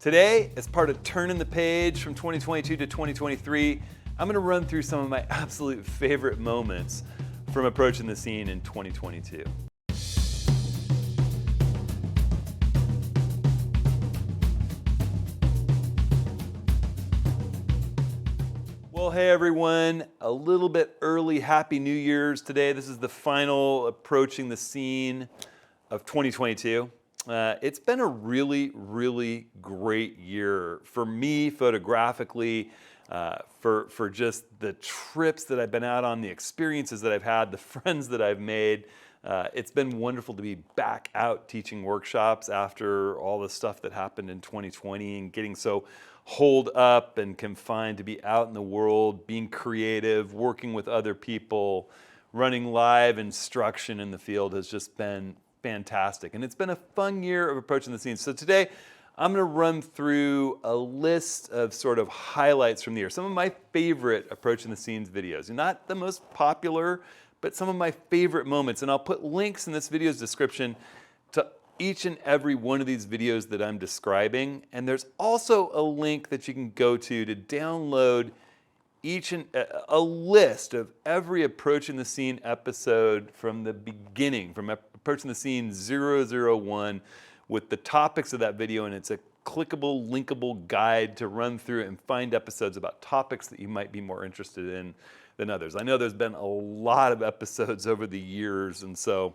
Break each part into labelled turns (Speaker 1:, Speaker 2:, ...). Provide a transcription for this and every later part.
Speaker 1: Today, as part of turning the page from 2022 to 2023, I'm going to run through some of my absolute favorite moments from approaching the scene in 2022. Well, hey everyone, a little bit early Happy New Year's today. This is the final approaching the scene of 2022. It's been a really great year for me photographically, for just the trips that I've been out on, the experiences that I've had, the friends that I've made. It's been wonderful to be back out teaching workshops after all the stuff that happened in 2020 and getting so holed up and confined to be out in the world, being creative, working with other people, running live instruction in the field has just been fantastic. And it's been a fun year of approaching the scene. So today, I'm going to run through a list of sort of highlights from the year. Some of my favorite approaching the scenes videos. Not the most popular, but some of my favorite moments. And I'll put links in this video's description to each and every one of these videos that I'm describing. And there's also a link that you can go to download a list of every approaching the scene episode from the beginning, from approaching the scene 001, with the topics of that video, and it's a clickable, linkable guide to run through and find episodes about topics that you might be more interested in than others. I know there's been a lot of episodes over the years, and so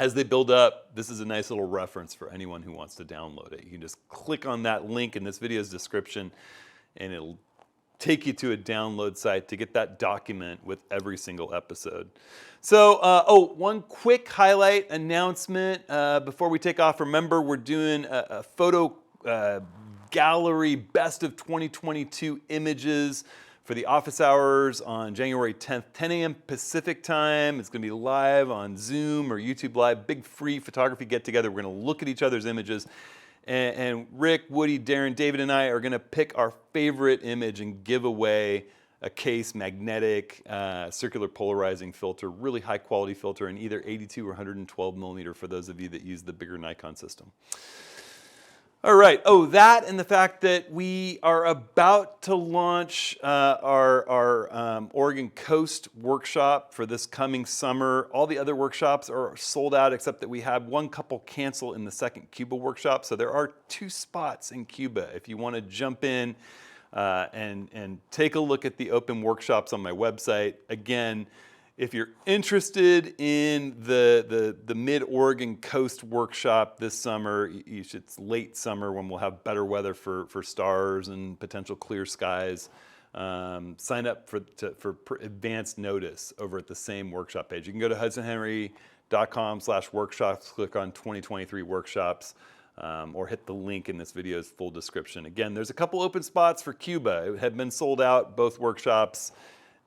Speaker 1: as they build up, this is a nice little reference for anyone who wants to download it. You can just click on that link in this video's description, and it'll take you to a download site to get that document with every single episode. So, one quick highlight announcement before we take off. Remember, we're doing a photo gallery best of 2022 images for the office hours on January 10th, 10 a.m. Pacific time. It's going to be live on Zoom or YouTube Live, big free photography get together. We're going to look at each other's images. And Rick, Woody, Darren, David, and I are going to pick our favorite image and give away a Kase magnetic circular polarizing filter, really high quality filter in either 82 or 112 millimeter for those of you that use the bigger Nikon system. All right. Oh, that and the fact that we are about to launch our Oregon Coast workshop for this coming summer. All the other workshops are sold out, except that we had one couple cancel in the second Cuba workshop. So there are 2 spots in Cuba if you want to jump in and take a look at the open workshops on my website. Again, if you're interested in the Mid-Oregon Coast workshop this summer, it's late summer when we'll have better weather for stars and potential clear skies. Sign up for advanced notice over at the same workshop page. You can go to hudsonhenry.com/workshops, click on 2023 workshops, or hit the link in this video's full description. Again, there's a couple open spots for Cuba. It had been sold out, both workshops.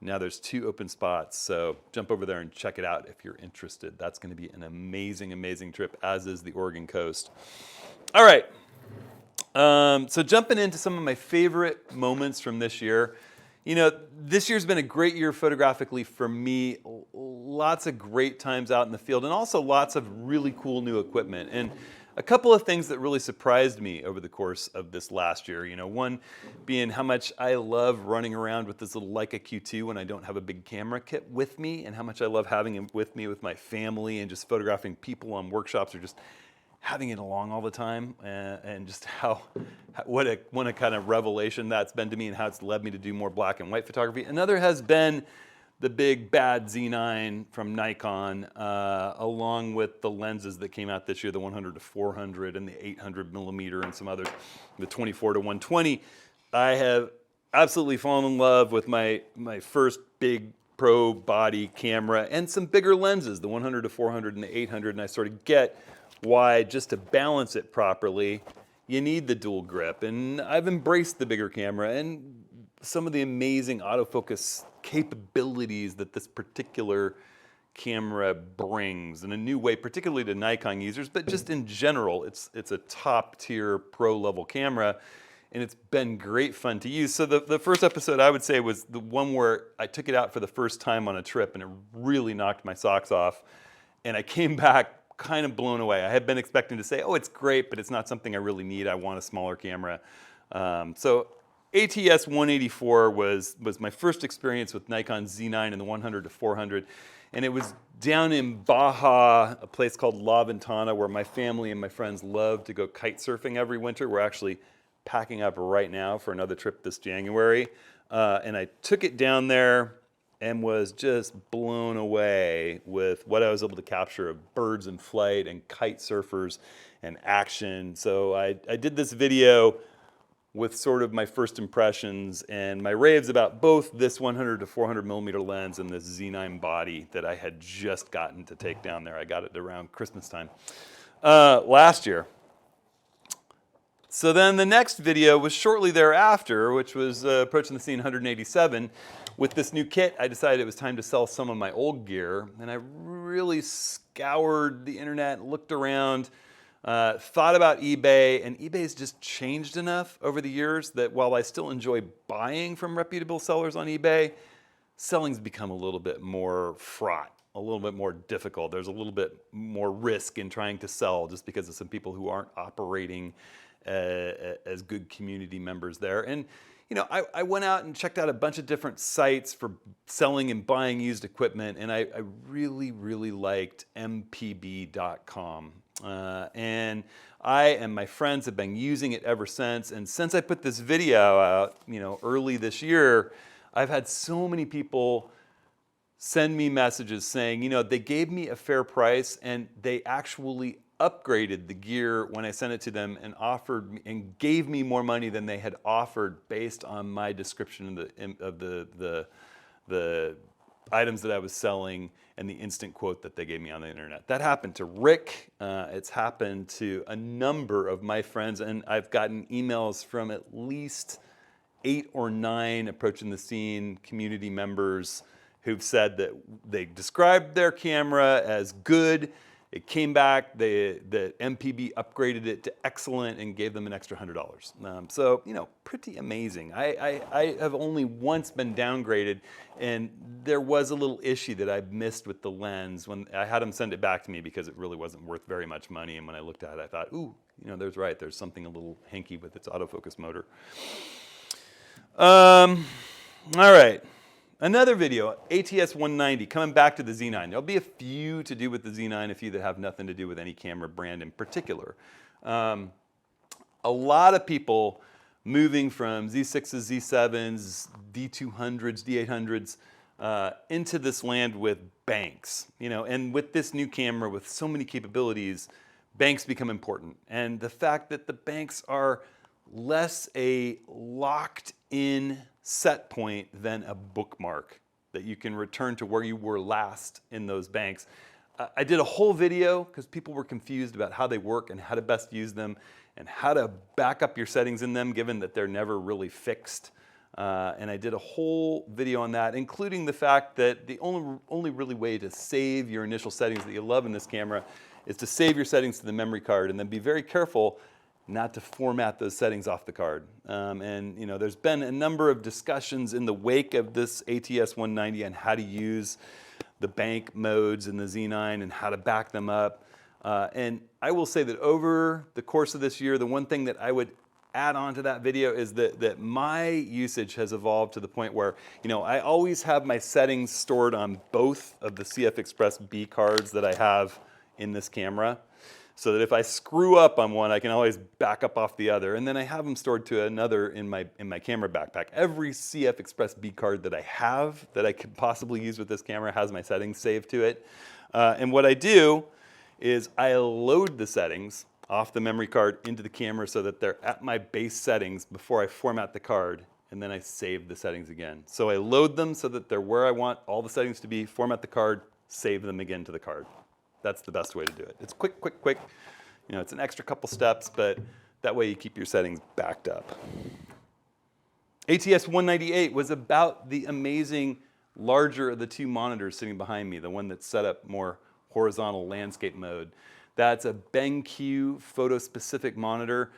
Speaker 1: Now there's 2 open spots, so jump over there and check it out if you're interested. That's going to be an amazing trip, as is the Oregon Coast. All right, so jumping into some of my favorite moments from this year. You know, this year's been a great year photographically for me. Lots of great times out in the field, and also lots of really cool new equipment. And a couple of things that really surprised me over the course of this last year. You know, one being how much I love running around with this little Leica Q2 when I don't have a big camera kit with me, and how much I love having it with me with my family and just photographing people on workshops or just having it along all the time, and just what a kind of revelation that's been to me and how it's led me to do more black and white photography. Another has been the big bad Z9 from Nikon, along with the lenses that came out this year, the 100 to 400 and the 800 millimeter and some others, the 24 to 120. I have absolutely fallen in love with my first big pro body camera and some bigger lenses, the 100 to 400 and the 800, and I sort of get why, just to balance it properly, you need the dual grip. And I've embraced the bigger camera and some of the amazing autofocus capabilities that this particular camera brings in a new way, particularly to Nikon users, but just in general, it's a top tier pro level camera, and it's been great fun to use. So the first episode I would say was the one where I took it out for the first time on a trip, and it really knocked my socks off. And I came back kind of blown away. I had been expecting to say, oh, it's great, but it's not something I really need. I want a smaller camera. So ATS 184 was my first experience with Nikon Z9 and the 100 to 400. And it was down in Baja, a place called La Ventana, where my family and my friends love to go kite surfing every winter. We're actually packing up right now for another trip this January. And I took it down there and was just blown away with what I was able to capture of birds in flight and kite surfers and action. So I did this video with sort of my first impressions and my raves about both this 100 to 400 millimeter lens and this Z9 body that I had just gotten to take down there. I got it around Christmas time last year. So then the next video was shortly thereafter, which was approaching the scene 187. With this new kit, I decided it was time to sell some of my old gear, and I really scoured the internet, looked around, thought about eBay, and eBay's just changed enough over the years that while I still enjoy buying from reputable sellers on eBay, selling's become a little bit more fraught, a little bit more difficult. There's a little bit more risk in trying to sell just because of some people who aren't operating as good community members there. And you know, I went out and checked out a bunch of different sites for selling and buying used equipment, and I really, really liked mpb.com. And I and my friends have been using it ever since. And since I put this video out, you know, early this year, I've had so many people send me messages saying, you know, they gave me a fair price and they actually upgraded the gear when I sent it to them and offered and gave me more money than they had offered based on my description of the items that I was selling and the instant quote that they gave me on the internet. That happened to Rick. It's happened to a number of my friends, and I've gotten emails from at least 8 or 9 approaching the scene community members who've said that they described their camera as good. It came back, the MPB upgraded it to excellent and gave them an extra $100. So, you know, pretty amazing. I have only once been downgraded, and there was a little issue that I missed with the lens when I had them send it back to me because it really wasn't worth very much money. And when I looked at it, I thought, ooh, you know, there's something a little hinky with its autofocus motor. All right. Another video, ATS 190, coming back to the Z9. There'll be a few to do with the Z9, a few that have nothing to do with any camera brand in particular. A lot of people moving from Z6s, Z7s, D200s, D800s into this land with banks. You know, and with this new camera with so many capabilities, banks become important. And the fact that the banks are less a locked-in set point than a bookmark that you can return to where you were last in those banks. I did a whole video because people were confused about how they work and how to best use them and how to back up your settings in them given that they're never really fixed. And I did a whole video on that, including the fact that the only really way to save your initial settings that you love in this camera is to save your settings to the memory card and then be very careful not to format those settings off the card. And you know, there's been a number of discussions in the wake of this ATS 190 on how to use the bank modes in the Z9 and how to back them up. And I will say that over the course of this year, the one thing that I would add on to that video is that my usage has evolved to the point where, you know, I always have my settings stored on both of the CF Express B cards that I have in this camera, so that if I screw up on one, I can always back up off the other. And then I have them stored to another in my camera backpack. Every CF Express B card that I have that I could possibly use with this camera has my settings saved to it. And what I do is I load the settings off the memory card into the camera so that they're at my base settings before I format the card, and then I save the settings again. So I load them so that they're where I want all the settings to be, format the card, save them again to the card. That's the best way to do it. It's quick. You know, it's an extra couple steps, but that way you keep your settings backed up. ATS 198 was about the amazing larger of the two monitors sitting behind me, the one that's set up more horizontal landscape mode. That's a BenQ photo-specific monitor.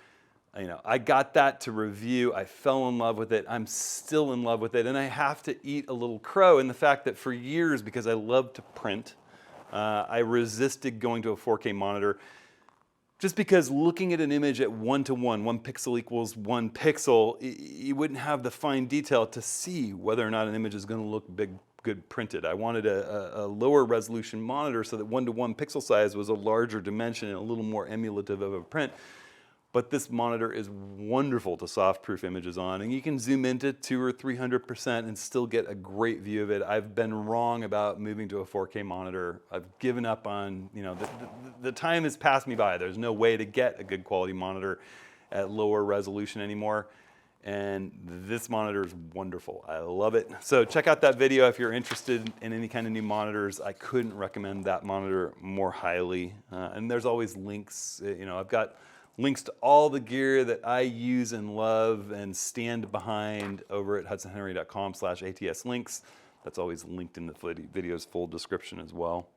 Speaker 1: You know, I got that to review. I fell in love with it. I'm still in love with it. And I have to eat a little crow in the fact that for years, because I love to print, I resisted going to a 4K monitor just because looking at an image at 1:1, 1 pixel equals 1 pixel, you wouldn't have the fine detail to see whether or not an image is going to look good printed. I wanted a lower resolution monitor so that 1:1 pixel size was a larger dimension and a little more emulative of a print. But this monitor is wonderful to soft-proof images on, and you can zoom into 200 or 300% and still get a great view of it. I've been wrong about moving to a 4K monitor. I've given up on, the time has passed me by. There's no way to get a good quality monitor at lower resolution anymore. And this monitor is wonderful. I love it. So check out that video if you're interested in any kind of new monitors. I couldn't recommend that monitor more highly. And there's always links. I've got links to all the gear that I use and love and stand behind over at hudsonhenry.com/ATS links. That's always linked in the video's full description as well.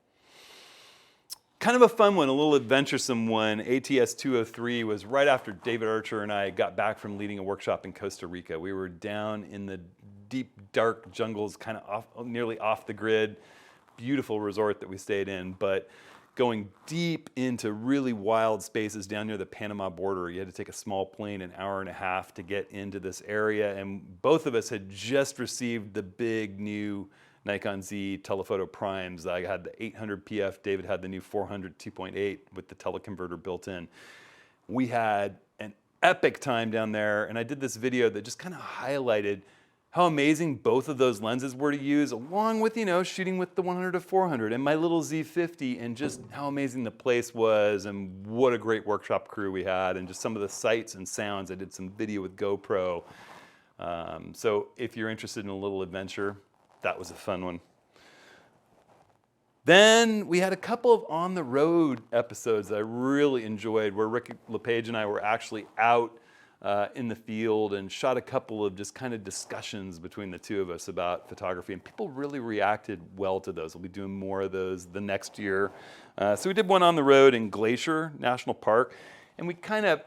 Speaker 1: Kind of a fun one, a little adventuresome one. ATS 203 was right after David Archer and I got back from leading a workshop in Costa Rica. We were down in the deep, dark jungles, kind of nearly off the grid. Beautiful resort that we stayed in, but going deep into really wild spaces down near the Panama border. You had to take a small plane an hour and a half to get into this area, and both of us had just received the big new Nikon Z telephoto primes. I had the 800 PF, David had the new 400 2.8 with the teleconverter built in. We had an epic time down there, and I did this video that just kind of highlighted how amazing both of those lenses were to use, along with, shooting with the 100 to 400 and my little Z50, and just how amazing the place was, and what a great workshop crew we had, and just some of the sights and sounds. I did some video with GoPro. So if you're interested in a little adventure, that was a fun one. Then we had a couple of on-the-road episodes that I really enjoyed, where Rick LePage and I were actually out in the field and shot a couple of just kind of discussions between the two of us about photography, and people really reacted well to those. We'll be doing more of those the next year. So we did one on the road in Glacier National Park, and we kind of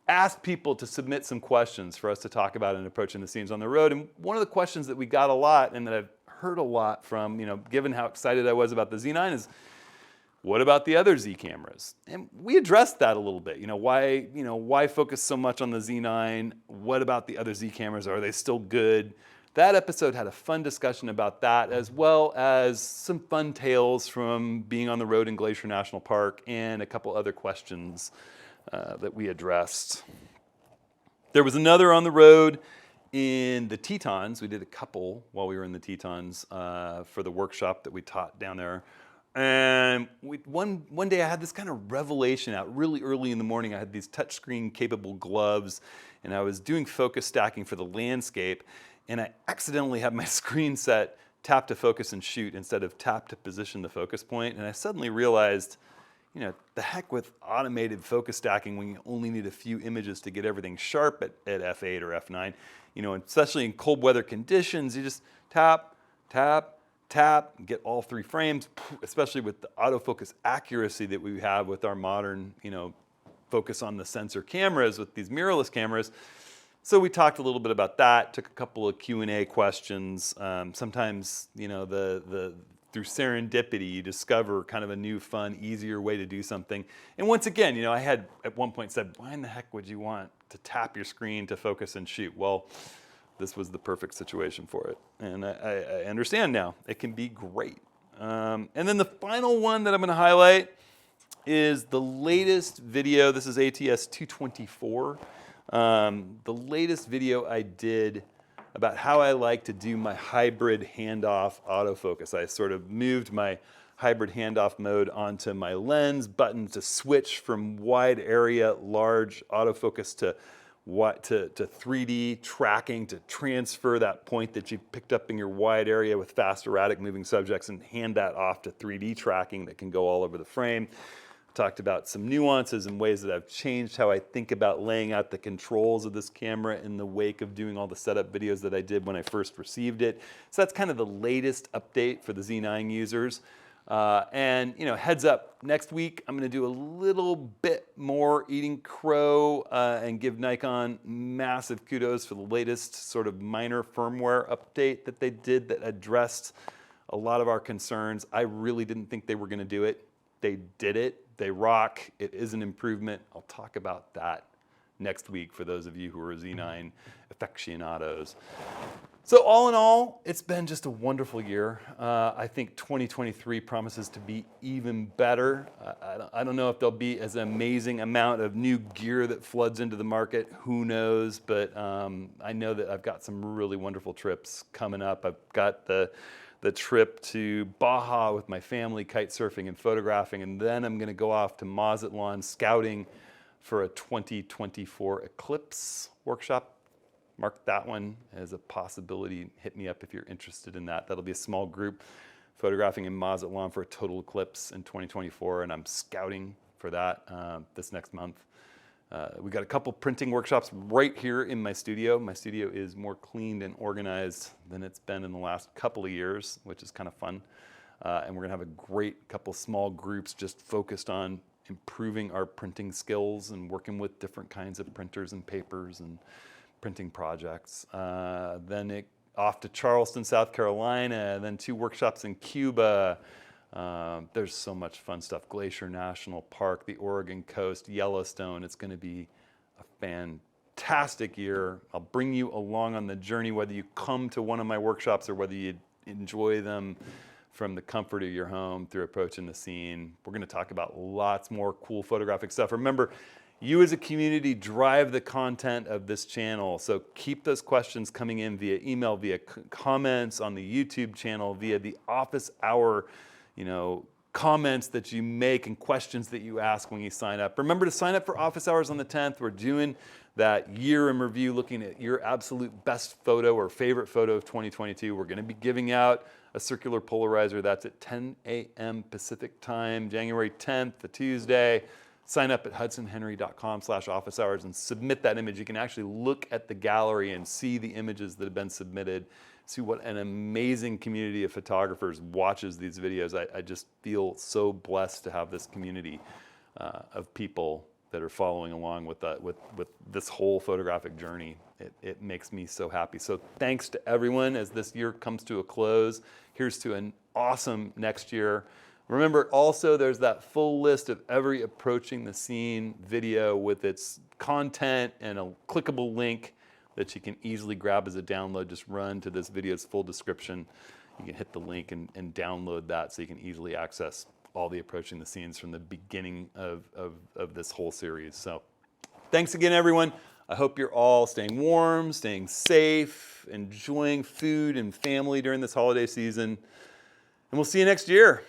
Speaker 1: asked people to submit some questions for us to talk about in approaching the scenes on the road. And one of the questions that we got a lot, and that I've heard a lot from, given how excited I was about the Z9, is, what about the other Z cameras? And we addressed that a little bit. Why focus so much on the Z9? What about the other Z cameras? Are they still good? That episode had a fun discussion about that, as well as some fun tales from being on the road in Glacier National Park, and a couple other questions that we addressed. There was another on the road in the Tetons. We did a couple while we were in the Tetons for the workshop that we taught down there. And one day I had this kind of revelation out really early in the morning. I had these touchscreen capable gloves, and I was doing focus stacking for the landscape, and I accidentally had my screen set tap to focus and shoot instead of tap to position the focus point. And I suddenly realized, the heck with automated focus stacking when you only need a few images to get everything sharp at f8 or f9. Especially in cold weather conditions, you just tap, tap, tap, get all 3 frames, especially with the autofocus accuracy that we have with our modern, focus on the sensor cameras with these mirrorless cameras. So we talked a little bit about that, took a couple of Q&A questions. Sometimes, through serendipity, you discover kind of a new, fun, easier way to do something. And once again, I had at one point said, why in the heck would you want to tap your screen to focus and shoot? Well, this was the perfect situation for it. And I understand now. It can be great. And then the final one that I'm going to highlight is the latest video. This is ATS 224. The latest video I did about how I like to do my hybrid handoff autofocus. I sort of moved my hybrid handoff mode onto my lens button to switch from wide area, large autofocus to 3D tracking, to transfer that point that you picked up in your wide area with fast erratic moving subjects and hand that off to 3D tracking that can go all over the frame. Talked about some nuances and ways that I've changed how I think about laying out the controls of this camera in the wake of doing all the setup videos that I did when I first received it. So that's kind of the latest update for the Z9 users. And heads up, next week I'm going to do a little bit more eating crow and give Nikon massive kudos for the latest sort of minor firmware update that they did that addressed a lot of our concerns. I really didn't think they were going to do it. They did it. They rock. It is an improvement. I'll talk about that next week for those of you who are Z9 aficionados. So all in all, it's been just a wonderful year. I think 2023 promises to be even better. I don't know if there'll be as amazing amount of new gear that floods into the market. Who knows? But I know that I've got some really wonderful trips coming up. I've got the trip to Baja with my family, kite surfing and photographing, and then I'm going to go off to Mazatlan scouting for a 2024 eclipse workshop. Mark that one as a possibility. Hit me up if you're interested in that. That'll be a small group photographing in Mazatlan for a total eclipse in 2024, and I'm scouting for that this next month. We got a couple printing workshops right here in my studio. My studio is more cleaned and organized than it's been in the last couple of years, which is kind of fun. And we're gonna have a great couple small groups just focused on improving our printing skills and working with different kinds of printers and papers and printing projects. Then off to Charleston, South Carolina, then 2 workshops in Cuba. There's so much fun stuff. Glacier National Park, the Oregon coast, Yellowstone. It's going to be a fantastic year. I'll bring you along on the journey, whether you come to one of my workshops or whether you enjoy them from the comfort of your home through approaching the scene. We're going to talk about lots more cool photographic stuff. Remember, you as a community drive the content of this channel, so keep those questions coming in via email, via comments on the YouTube channel, via the office hour, comments that you make and questions that you ask when you sign up. Remember to sign up for office hours on the 10th. We're doing that year in review, looking at your absolute best photo or favorite photo of 2022. We're going to be giving out a circular polarizer. That's at 10 a.m. Pacific time, January 10th, a Tuesday. Sign up at hudsonhenry.com/office hours and submit that image. You can actually look at the gallery and see the images that have been submitted. See what an amazing community of photographers watches these videos. I just feel so blessed to have this community of people that are following along with this whole photographic journey. It makes me so happy. So thanks to everyone as this year comes to a close. Here's to an awesome next year. Remember also there's that full list of every Approaching the Scene video with its content and a clickable link that you can easily grab as a download. Just run to this video's full description. You can hit the link and download that so you can easily access all the Approaching the Scenes from the beginning of this whole series. So thanks again, everyone. I hope you're all staying warm, staying safe, enjoying food and family during this holiday season. And we'll see you next year.